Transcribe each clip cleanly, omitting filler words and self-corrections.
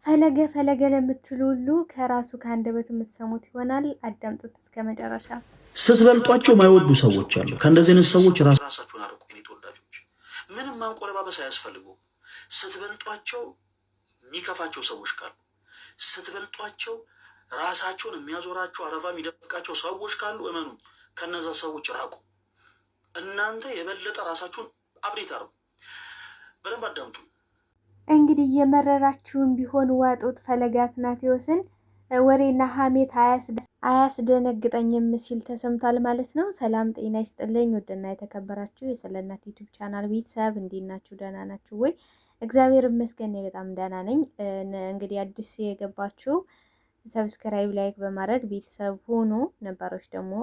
ፈለገ ፈለገ ለምትሉ ሁሉ ከራሱ ከአንደበቱ የምትሰሙት ይሆናል። አዳምጡት እስከ መጨረሻ። ስትበልጧቸው የማይወዱ ሰዎች አሉ። ከእንደዚህ አይነት ሰዎች ራሳችሁን አርቁ። የኔ ተወዳጆች፣ ምንም ማንቆለባበስ አያስፈልጉ። ስትበልጧቸው የሚከፋቸው ሰዎች ካሉ፣ ስትበልጧቸው ራሳቸውን የሚያዞራቸው አረፋ የሚደፍቃቸው ሰዎች ካሉ እመኑ፣ ከነዛ ሰዎች ራቁ። እናንተ የበለጠ ራሳችሁን አብዴት አርጉ። በደንብ አዳምጡ። እንግዲህ የመረራችሁን ቢሆን ዋጡት። ፈለገ አትናቴዎስን ወሬና ሀሜት አያስደነግጠኝም ሲል ተሰምቷል ማለት ነው። ሰላም ጤና ይስጥልኝ ውድና የተከበራችሁ የሰለናት ዩቲዩብ ቻናል ቤተሰብ እንዴት ናችሁ? ደህና ናችሁ ወይ? እግዚአብሔር ይመስገን በጣም ደህና ነኝ። እንግዲህ አዲስ የገባችሁ ሰብስክራይብ፣ ላይክ በማድረግ ቤተሰብ ሆኖ ነባሮች ደግሞ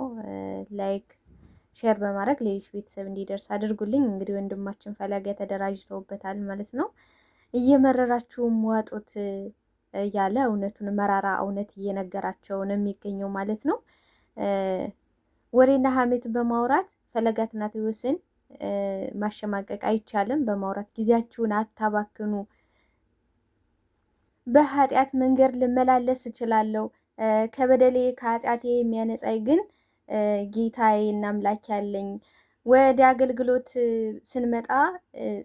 ላይክ ሼር በማድረግ ሌሎች ቤተሰብ እንዲደርስ አድርጉልኝ። እንግዲህ ወንድማችን ፈለገ ተደራጅተውበታል ማለት ነው። እየመረራችሁም ዋጡት እያለ እውነቱን መራራ እውነት እየነገራቸው ነው የሚገኘው ማለት ነው። ወሬና ሀሜት በማውራት ፈለገ አትናቴዎስን ማሸማቀቅ አይቻልም። በማውራት ጊዜያችሁን አታባክኑ። በኃጢአት መንገድ ልመላለስ እችላለሁ፣ ከበደሌ ከኃጢአቴ የሚያነጻኝ ግን ጌታዬ እና አምላክ ያለኝ። ወደ አገልግሎት ስንመጣ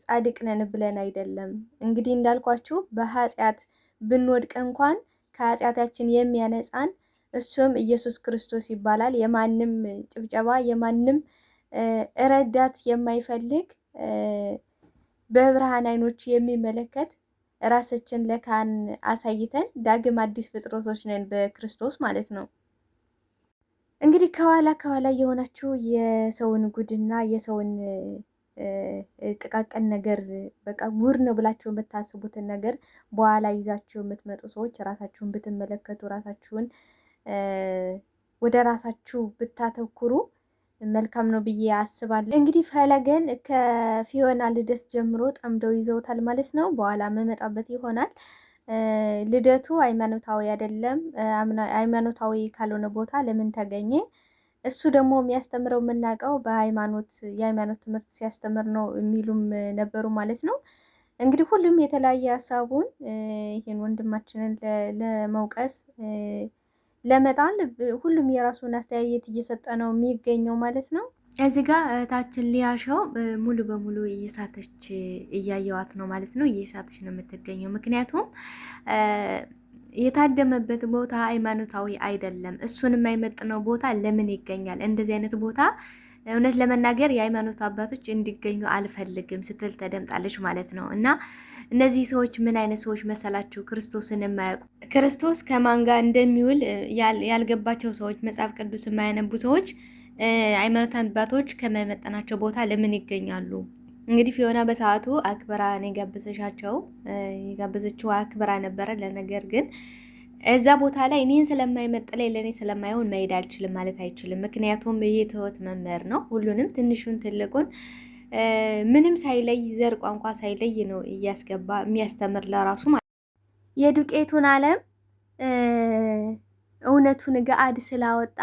ጻድቅ ነን ብለን አይደለም። እንግዲህ እንዳልኳችሁ በኃጢአት ብንወድቅ እንኳን ከኃጢአታችን የሚያነጻን እሱም ኢየሱስ ክርስቶስ ይባላል። የማንም ጭብጨባ የማንም ረዳት የማይፈልግ በብርሃን አይኖች የሚመለከት ራሳችን ለካህን አሳይተን ዳግም አዲስ ፍጥረቶች ነን በክርስቶስ ማለት ነው። እንግዲህ ከኋላ የሆናችሁ የሰውን ጉድና የሰውን ጥቃቅን ነገር በቃ ጉድ ነው ብላችሁ የምታስቡትን ነገር በኋላ ይዛችሁ የምትመጡ ሰዎች ራሳችሁን ብትመለከቱ፣ ራሳችሁን ወደ ራሳችሁ ብታተኩሩ መልካም ነው ብዬ አስባለሁ። እንግዲህ ፈለገን ከፊዮና ልደት ጀምሮ ጠምደው ይዘውታል ማለት ነው። በኋላ መመጣበት ይሆናል። ልደቱ ሃይማኖታዊ አይደለም። ሃይማኖታዊ ካልሆነ ቦታ ለምን ተገኘ? እሱ ደግሞ የሚያስተምረው የምናውቀው የሃይማኖት ትምህርት ሲያስተምር ነው የሚሉም ነበሩ ማለት ነው። እንግዲህ ሁሉም የተለያየ ሀሳቡን ይህን ወንድማችንን ለመውቀስ ለመጣል ሁሉም የራሱን አስተያየት እየሰጠ ነው የሚገኘው ማለት ነው። እዚህ ጋር እህታችን ሊያሸው ሙሉ በሙሉ እየሳተች እያየዋት ነው ማለት ነው። እየሳተች ነው የምትገኘው። ምክንያቱም የታደመበት ቦታ ሃይማኖታዊ አይደለም። እሱን የማይመጥነው ቦታ ለምን ይገኛል? እንደዚህ አይነት ቦታ እውነት ለመናገር የሃይማኖት አባቶች እንዲገኙ አልፈልግም ስትል ተደምጣለች ማለት ነው። እና እነዚህ ሰዎች ምን አይነት ሰዎች መሰላችሁ? ክርስቶስን የማያውቁ ክርስቶስ ከማን ጋር እንደሚውል ያልገባቸው ሰዎች፣ መጽሐፍ ቅዱስ የማያነቡ ሰዎች ሃይማኖት አባቶች ከማይመጠናቸው ቦታ ለምን ይገኛሉ? እንግዲህ ፊዮና በሰዓቱ አክብራ ነው የጋበዘችው አክብራ ነበረ። ለነገር ግን እዛ ቦታ ላይ እኔን ስለማይመጥለኝ ለእኔ ስለማይሆን መሄድ አልችልም ማለት አይችልም። ምክንያቱም የትሁት መምህር ነው። ሁሉንም ትንሹን ትልቁን ምንም ሳይለይ ዘር ቋንቋ ሳይለይ ነው እያስገባ የሚያስተምር ለራሱ ማለት። የዱቄቱን ዓለም እውነቱን ገአድ ስላወጣ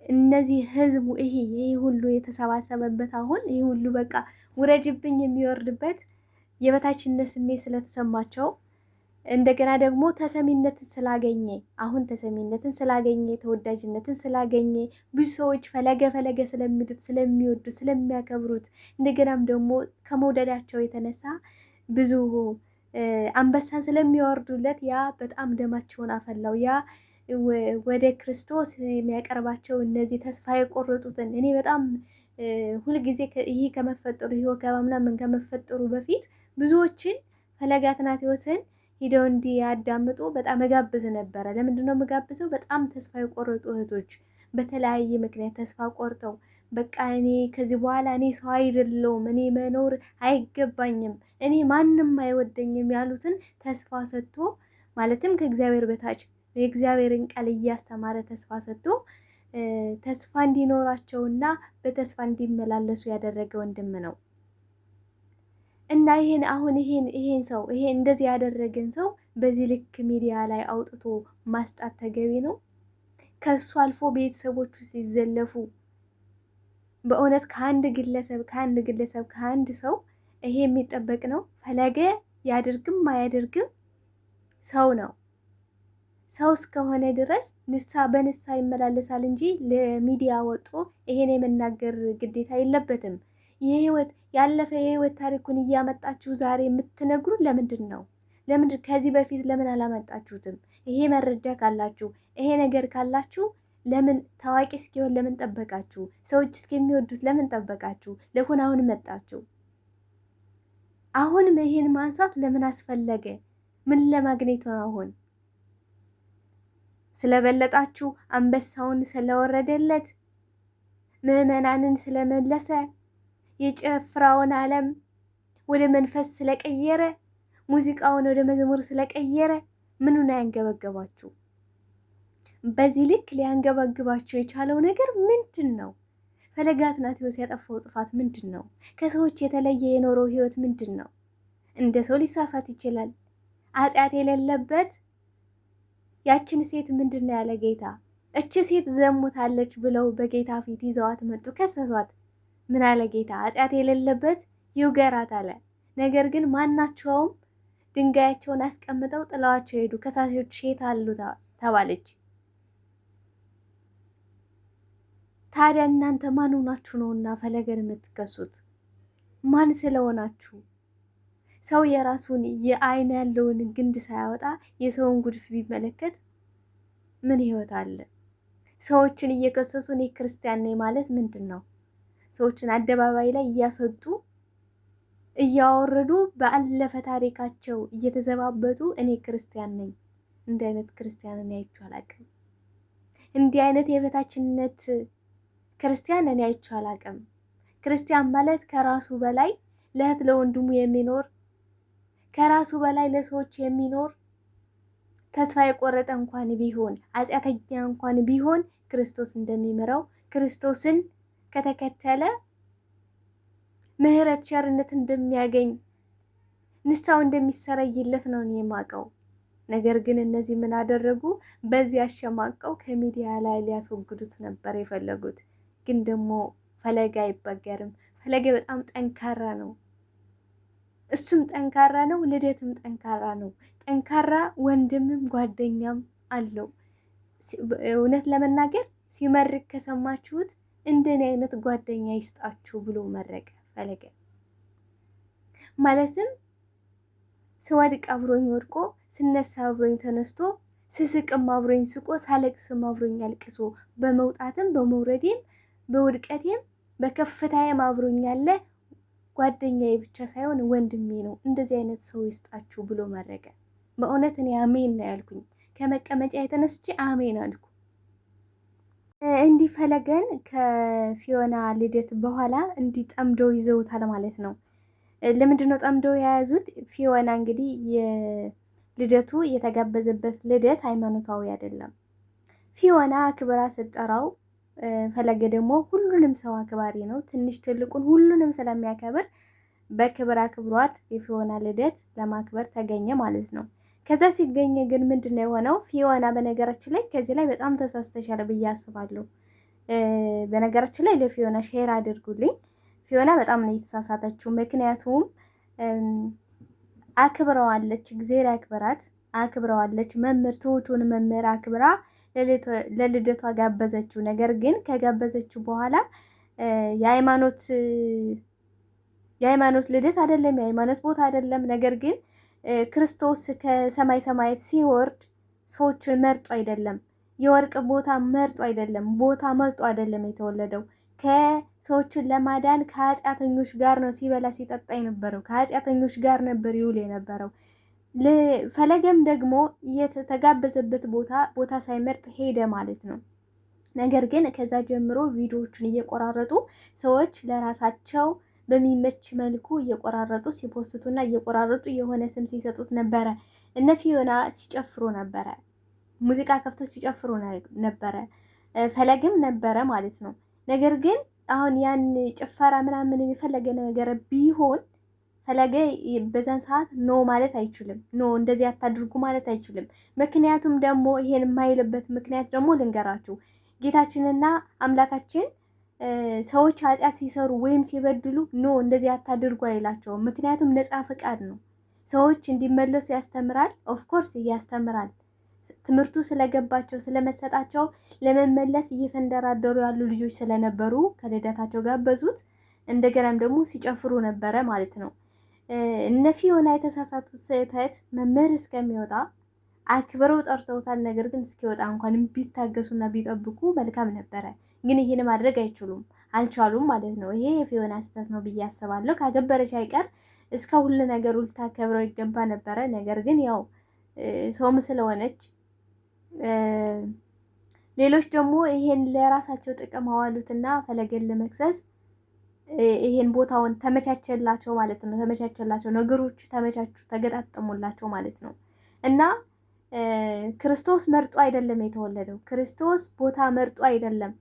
እነዚህ ህዝቡ ይሄ ሁሉ የተሰባሰበበት አሁን ይሄ ሁሉ በቃ ውረጅብኝ የሚወርድበት የበታችነት ስሜት ስለተሰማቸው እንደገና ደግሞ ተሰሚነትን ስላገኘ ተወዳጅነትን ስላገኘ ብዙ ሰዎች ፈለገ ስለሚወዱ ስለሚያከብሩት እንደገናም ደግሞ ከመውደዳቸው የተነሳ ብዙ አንበሳን ስለሚያወርዱለት ያ በጣም ደማቸውን አፈላው። ያ ወደ ክርስቶስ የሚያቀርባቸው እነዚህ ተስፋ የቆረጡትን እኔ በጣም ሁልጊዜ ይህ ከመፈጠሩ ይህ ወከባ ምናምን ከመፈጠሩ በፊት ብዙዎችን ፈለገ አትናቴዎስን ሂደው እንዲያዳምጡ በጣም እጋብዝ ነበረ። ለምንድን ነው የምጋብዘው? በጣም ተስፋ የቆረጡ እህቶች በተለያየ ምክንያት ተስፋ ቆርጠው በቃ እኔ ከዚህ በኋላ እኔ ሰው አይደለሁም፣ እኔ መኖር አይገባኝም፣ እኔ ማንም አይወደኝም ያሉትን ተስፋ ሰጥቶ ማለትም ከእግዚአብሔር በታች የእግዚአብሔርን ቃል እያስተማረ ተስፋ ሰጥቶ ተስፋ እንዲኖራቸውና በተስፋ እንዲመላለሱ ያደረገ ወንድም ነው። እና ይሄን ሰው እንደዚህ ያደረገን ሰው በዚህ ልክ ሚዲያ ላይ አውጥቶ ማስጣት ተገቢ ነው? ከሱ አልፎ ቤተሰቦቹ ሲዘለፉ በእውነት ከአንድ ሰው ይሄ የሚጠበቅ ነው? ፈለገ ያድርግም አያድርግም ሰው ነው። ሰው እስከሆነ ድረስ በንሳ ይመላለሳል እንጂ ለሚዲያ ወጦ ይሄን የመናገር ግዴታ የለበትም። ያለፈ የህይወት ታሪኩን እያመጣችሁ ዛሬ የምትነግሩን ለምንድን ነው? ከዚህ በፊት ለምን አላመጣችሁትም? ይሄ መረጃ ካላችሁ፣ ይሄ ነገር ካላችሁ ለምን ታዋቂ እስኪሆን ለምን ጠበቃችሁ? ሰዎች እስከሚወዱት ለምን ጠበቃችሁ? ለሁን አሁን መጣችሁ። አሁንም ይሄን ማንሳት ለምን አስፈለገ? ምን ለማግኘት ነው? አሁን ስለበለጣችሁ፣ አንበሳውን ስለወረደለት፣ ምዕመናንን ስለመለሰ፣ የጭፍራውን ዓለም ወደ መንፈስ ስለቀየረ፣ ሙዚቃውን ወደ መዝሙር ስለቀየረ ምኑን ያንገበገባችሁ? በዚህ ልክ ሊያንገበግባችሁ የቻለው ነገር ምንድን ነው? ፈለገ አትናቴዎስ ያጠፋው ጥፋት ምንድን ነው? ከሰዎች የተለየ የኖረው ህይወት ምንድን ነው? እንደ ሰው ሊሳሳት ይችላል። ኃጢአት የሌለበት ያችን ሴት ምንድን ነው ያለ ጌታ? እች ሴት ዘሙታለች ብለው በጌታ ፊት ይዘዋት መጡ፣ ከሰሷት። ምን አለ ጌታ? ኃጢአት የሌለበት ይውገራት አለ። ነገር ግን ማናቸውም ድንጋያቸውን አስቀምጠው ጥለዋቸው ሄዱ። ከሳሾች ሴት አሉ ተባለች። ታዲያ እናንተ ማን ሆናችሁ ነውና ፈለገን የምትከሱት? ማን ስለሆናችሁ? ሰው የራሱን የአይን ያለውን ግንድ ሳያወጣ የሰውን ጉድፍ ቢመለከት ምን ህይወት አለ? ሰዎችን እየከሰሱ እኔ ክርስቲያን ነኝ ማለት ምንድን ነው? ሰዎችን አደባባይ ላይ እያሰጡ እያወረዱ በአለፈ ታሪካቸው እየተዘባበቱ እኔ ክርስቲያን ነኝ። እንዲህ አይነት ክርስቲያንን አይቼው አላውቅም። እንዲህ አይነት የበታችነት ክርስቲያን እኔ አይቼው አላውቅም። ክርስቲያን ማለት ከራሱ በላይ ለእህት ለወንድሙ የሚኖር፣ ከራሱ በላይ ለሰዎች የሚኖር፣ ተስፋ የቆረጠ እንኳን ቢሆን፣ ኃጢአተኛ እንኳን ቢሆን ክርስቶስ እንደሚምረው፣ ክርስቶስን ከተከተለ ምህረት ቸርነት እንደሚያገኝ፣ ንስሐው እንደሚሰረይለት ነው እኔ የማውቀው። ነገር ግን እነዚህ ምን አደረጉ? በዚህ አሸማቀው ከሚዲያ ላይ ሊያስወግዱት ነበር የፈለጉት። ግን ደግሞ ፈለገ አይበገርም። ፈለገ በጣም ጠንካራ ነው። እሱም ጠንካራ ነው፣ ልደትም ጠንካራ ነው። ጠንካራ ወንድምም ጓደኛም አለው። እውነት ለመናገር ሲመርቅ ከሰማችሁት እንደኔ አይነት ጓደኛ ይስጣችሁ ብሎ መረቀ ፈለገ። ማለትም ስወድቅ አብሮኝ ወድቆ፣ ስነሳ አብሮኝ ተነስቶ፣ ስስቅም አብሮኝ ስቆ፣ ሳለቅስም አብሮኝ አልቅሶ፣ በመውጣትም በመውረዴም በውድቀቴም በከፍታዬም አብሮኝ ያለ ጓደኛዬ ብቻ ሳይሆን ወንድሜ ነው። እንደዚህ አይነት ሰው ይስጣችሁ ብሎ መረቀ። በእውነት እኔ አሜን ነው ያልኩኝ። ከመቀመጫ የተነስቼ አሜን አልኩ። እንዲህ ፈለገን ከፊዮና ልደት በኋላ እንዲህ ጠምደው ይዘውታል ማለት ነው። ለምንድን ነው ጠምደው የያዙት? ፊዮና እንግዲህ ልደቱ የተጋበዘበት ልደት ሃይማኖታዊ አይደለም። ፊዮና ክብራ ስትጠራው፣ ፈለገ ደግሞ ሁሉንም ሰው አክባሪ ነው። ትንሽ ትልቁን ሁሉንም ስለሚያከብር በክብር አክብሯት የፊዮና ልደት ለማክበር ተገኘ ማለት ነው። ከዛ ሲገኘ ግን ምንድን ነው የሆነው? ፊዮና በነገራችን ላይ ከዚህ ላይ በጣም ተሳስተሻል ብዬ አስባለሁ። በነገራችን ላይ ለፊዮና ሼር አድርጉልኝ። ፊዮና በጣም ነው የተሳሳተችው። ምክንያቱም አክብረዋለች፣ እግዚአብሔር ያክብራት፣ አክብረዋለች። መምህር ትሁቱን መምህር አክብራ ለልደቷ ጋበዘችው። ነገር ግን ከጋበዘችው በኋላ የሃይማኖት ልደት አይደለም፣ የሃይማኖት ቦታ አይደለም። ነገር ግን ክርስቶስ ከሰማይ ሰማያት ሲወርድ ሰዎችን መርጦ አይደለም፣ የወርቅ ቦታ መርጦ አይደለም፣ ቦታ መርጦ አይደለም የተወለደው። ከሰዎችን ለማዳን ከኃጢአተኞች ጋር ነው ሲበላ ሲጠጣ የነበረው፣ ከኃጢአተኞች ጋር ነበር ይውል የነበረው። ፈለገም ደግሞ የተጋበዘበት ቦታ ሳይመርጥ ሄደ ማለት ነው። ነገር ግን ከዛ ጀምሮ ቪዲዮዎቹን እየቆራረጡ ሰዎች ለራሳቸው በሚመች መልኩ እየቆራረጡ ሲፖስቱና እየቆራረጡ የሆነ ስም ሲሰጡት ነበረ። እነ ፊዮና ሲጨፍሩ ነበረ፣ ሙዚቃ ከፍተው ሲጨፍሩ ነበረ፣ ፈለግም ነበረ ማለት ነው። ነገር ግን አሁን ያን ጭፈራ ምናምን የፈለገ ነገር ቢሆን ፈለገ በዛን ሰዓት ኖ ማለት አይችልም። ኖ እንደዚህ አታድርጉ ማለት አይችልም። ምክንያቱም ደግሞ ይሄን የማይልበት ምክንያት ደግሞ ልንገራችሁ። ጌታችንና አምላካችን ሰዎች ኃጢአት ሲሰሩ ወይም ሲበድሉ ኖ እንደዚህ አታድርጉ አይላቸውም። ምክንያቱም ነፃ ፈቃድ ነው። ሰዎች እንዲመለሱ ያስተምራል። ኦፍኮርስ ያስተምራል። ትምህርቱ ስለገባቸው ስለመሰጣቸው ለመመለስ እየተንደራደሩ ያሉ ልጆች ስለነበሩ ከልደታቸው ጋበዙት። እንደገናም ደግሞ ሲጨፍሩ ነበረ ማለት ነው። እነ ፊዮና የተሳሳቱት ስህተት መምህር እስከሚወጣ አክብረው ጠርተውታል። ነገር ግን እስኪወጣ እንኳን ቢታገሱና ቢጠብቁ መልካም ነበረ። ግን ይህን ማድረግ አልቻሉም ማለት ነው። ይሄ የፊዮና ስህተት ነው ብዬ አስባለሁ። ካከበረች አይቀር እስከ ሁሉ ነገሩ ልታከብረው ይገባ ነበረ። ነገር ግን ያው ሰውም ስለሆነች ሌሎች ደግሞ ይሄን ለራሳቸው ጥቅም አዋሉትና ፈለገን ለመክሰስ ይሄን ቦታውን ተመቻቸላቸው ማለት ነው። ተመቻቸላቸው፣ ነገሮች ተመቻቹ፣ ተገጣጠሙላቸው ማለት ነው። እና ክርስቶስ መርጦ አይደለም የተወለደው። ክርስቶስ ቦታ መርጦ አይደለም።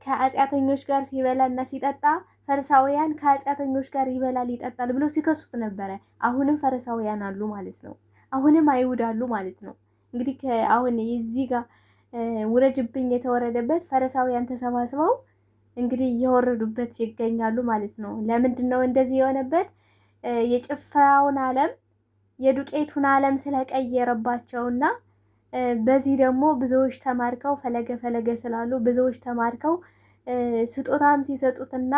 ከኃጢአተኞች ጋር ሲበላ እና ሲጠጣ ፈሪሳውያን ከኃጢአተኞች ጋር ይበላል ይጠጣል ብሎ ሲከሱት ነበረ። አሁንም ፈሪሳውያን አሉ ማለት ነው። አሁንም አይሁድ አሉ ማለት ነው። እንግዲህ አሁን እዚህ ጋር ውረጅብኝ የተወረደበት ፈሪሳውያን ተሰባስበው እንግዲህ እየወረዱበት ይገኛሉ ማለት ነው። ለምንድን ነው እንደዚህ የሆነበት? የጭፍራውን ዓለም የዱቄቱን ዓለም ስለቀየረባቸውና በዚህ ደግሞ ብዙዎች ተማርከው ፈለገ ስላሉ ብዙዎች ተማርከው ስጦታም ሲሰጡትና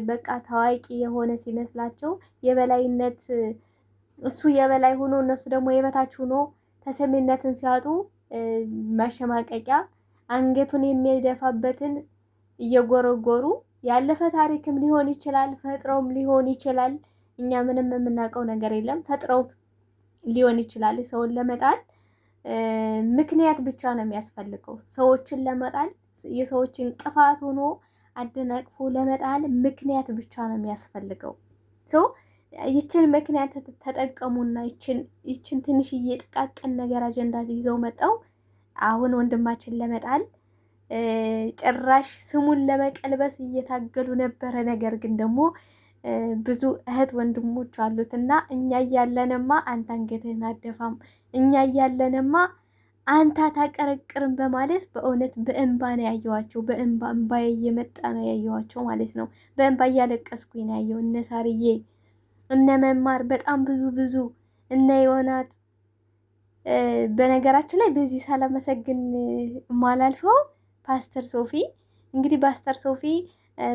በቃ ታዋቂ የሆነ ሲመስላቸው የበላይነት እሱ የበላይ ሆኖ እነሱ ደግሞ የበታች ሆኖ ተሰሚነትን ሲያጡ ማሸማቀቂያ አንገቱን የሚደፋበትን እየጎረጎሩ ያለፈ ታሪክም ሊሆን ይችላል፣ ፈጥረውም ሊሆን ይችላል። እኛ ምንም የምናውቀው ነገር የለም። ፈጥረው ሊሆን ይችላል። ሰውን ለመጣል ምክንያት ብቻ ነው የሚያስፈልገው። ሰዎችን ለመጣል የሰዎችን እንቅፋት ሆኖ አደናቅፎ ለመጣል ምክንያት ብቻ ነው የሚያስፈልገው። ይችን ምክንያት ተጠቀሙና ይችን ትንሽዬ ጥቃቅን ነገር አጀንዳ ይዘው መጣው አሁን ወንድማችን ለመጣል ጭራሽ ስሙን ለመቀልበስ እየታገሉ ነበረ። ነገር ግን ደግሞ ብዙ እህት ወንድሞች አሉትና እኛ እያለንማ አንተ አንገትህን አደፋም፣ እኛ እያለንማ አንተ አታቀረቅርም በማለት በእውነት በእንባ ነው ያየዋቸው። በእንባዬ እየመጣ ነው ያየዋቸው ማለት ነው። በእንባ እያለቀስኩኝ ነው ያየው። እነ ሳርዬ እነ መማር በጣም ብዙ እነ ዮናት። በነገራችን ላይ በዚህ ሳላመሰግን ማላልፈው ፓስተር ሶፊ። እንግዲህ ፓስተር ሶፊ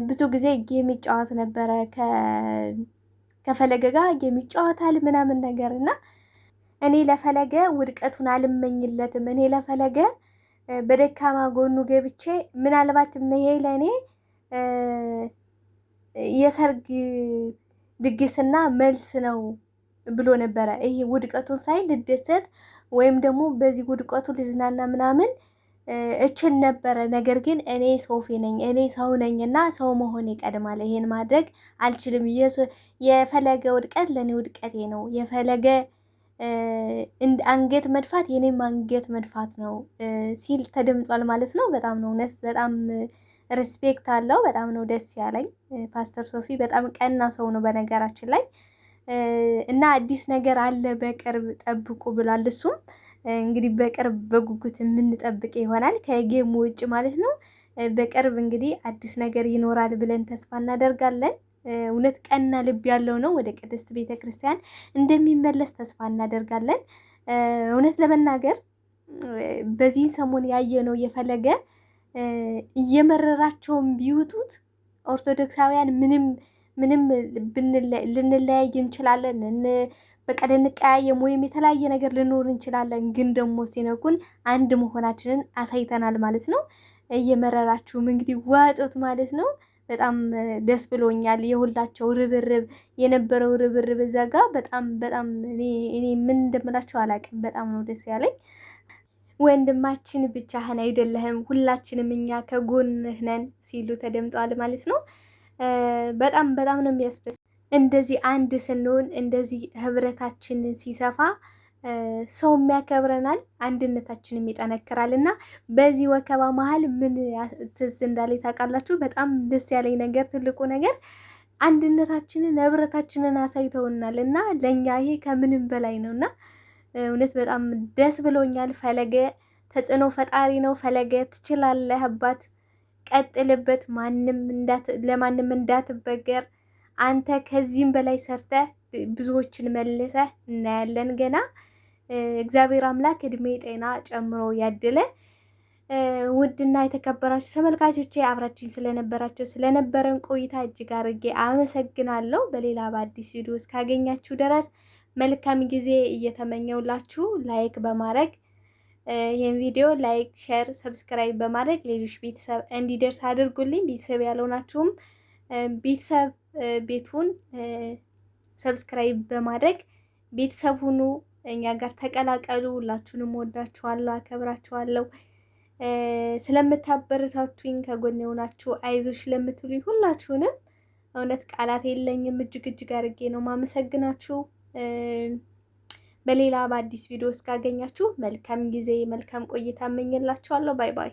ብዙ ጊዜ ጌም ይጫወት ነበረ ከፈለገ ጋር ጌም ይጫወታል ምናምን ነገር እና እኔ ለፈለገ ውድቀቱን አልመኝለትም። እኔ ለፈለገ በደካማ ጎኑ ገብቼ ምናልባት ይሄ ለእኔ የሰርግ ድግስና መልስ ነው ብሎ ነበረ። ይሄ ውድቀቱን ሳይ ልደሰት ወይም ደግሞ በዚህ ውድቀቱ ልዝናና ምናምን እችል ነበረ። ነገር ግን እኔ ሶፊ ነኝ፣ እኔ ሰው ነኝ እና ሰው መሆን ይቀድማል። ይሄን ማድረግ አልችልም። የፈለገ ውድቀት ለእኔ ውድቀቴ ነው። የፈለገ አንገት መድፋት የኔም አንገት መድፋት ነው ሲል ተደምጧል ማለት ነው። በጣም ነው በጣም ሪስፔክት አለው። በጣም ነው ደስ ያለኝ። ፓስተር ሶፊ በጣም ቀና ሰው ነው በነገራችን ላይ እና አዲስ ነገር አለ በቅርብ ጠብቁ ብሏል። እሱም እንግዲህ በቅርብ በጉጉት የምንጠብቅ ይሆናል ከጌሙ ውጭ ማለት ነው። በቅርብ እንግዲህ አዲስ ነገር ይኖራል ብለን ተስፋ እናደርጋለን። እውነት ቀና ልብ ያለው ነው። ወደ ቅድስት ቤተ ክርስቲያን እንደሚመለስ ተስፋ እናደርጋለን። እውነት ለመናገር በዚህ ሰሞን ያየነው የፈለገ እየመረራቸውን ቢውጡት ኦርቶዶክሳውያን ምንም ልንለያይ እንችላለን፣ በቃ ልንቀያየም ወይም የተለያየ ነገር ልኖር እንችላለን። ግን ደግሞ ሲነኩን አንድ መሆናችንን አሳይተናል ማለት ነው። እየመረራችሁም እንግዲህ ዋጡት ማለት ነው። በጣም ደስ ብሎኛል። የሁላቸው ርብርብ የነበረው ርብርብ እዛ ጋ በጣም እኔ ምን እንደምላቸው አላውቅም። በጣም ነው ደስ ያለኝ። ወንድማችን ብቻህን አይደለህም፣ ሁላችንም እኛ ከጎንህ ነን ሲሉ ተደምጠዋል ማለት ነው። በጣም ነው የሚያስደስት። እንደዚህ አንድ ስንሆን እንደዚህ ህብረታችንን ሲሰፋ ሰው የሚያከብረናል፣ አንድነታችንም ይጠነክራል። እና በዚህ ወከባ መሀል ምን ትዝ እንዳለ ታውቃላችሁ? በጣም ደስ ያለኝ ነገር ትልቁ ነገር አንድነታችንን ህብረታችንን አሳይተውናል እና ለእኛ ይሄ ከምንም በላይ ነው እና እውነት በጣም ደስ ብሎኛል። ፈለገ ተጽዕኖ ፈጣሪ ነው። ፈለገ ትችላለህ አባት፣ ቀጥልበት። ለማንም እንዳትበገር። አንተ ከዚህም በላይ ሰርተህ ብዙዎችን መልሰህ እናያለን ገና። እግዚአብሔር አምላክ እድሜ ጤና ጨምሮ ያድለ። ውድና የተከበራችሁ ተመልካቾቼ አብራችሁኝ ስለነበረን ቆይታ እጅግ አድርጌ አመሰግናለሁ። በሌላ በአዲስ ቪዲዮ እስካገኛችሁ ድረስ መልካም ጊዜ እየተመኘውላችሁ ላይክ በማድረግ ይህን ቪዲዮ ላይክ፣ ሼር፣ ሰብስክራይብ በማድረግ ሌሎች ቤተሰብ እንዲደርስ አድርጉልኝ። ቤተሰብ ያልሆናችሁም ቤተሰብ ቤቱን ሰብስክራይብ በማድረግ ቤተሰብ ሁኑ፣ እኛ ጋር ተቀላቀሉ። ሁላችሁንም ወዳችኋለሁ፣ አከብራችኋለሁ። ስለምታበረታቱኝ ከጎን የሆናችሁ አይዞሽ ስለምትሉኝ ሁላችሁንም እውነት ቃላት የለኝም። እጅግ አድርጌ ነው ማመሰግናችሁ። በሌላ በአዲስ ቪዲዮ እስካገኛችሁ መልካም ጊዜ መልካም ቆይታ እመኝላችኋለሁ። ባይ ባይ።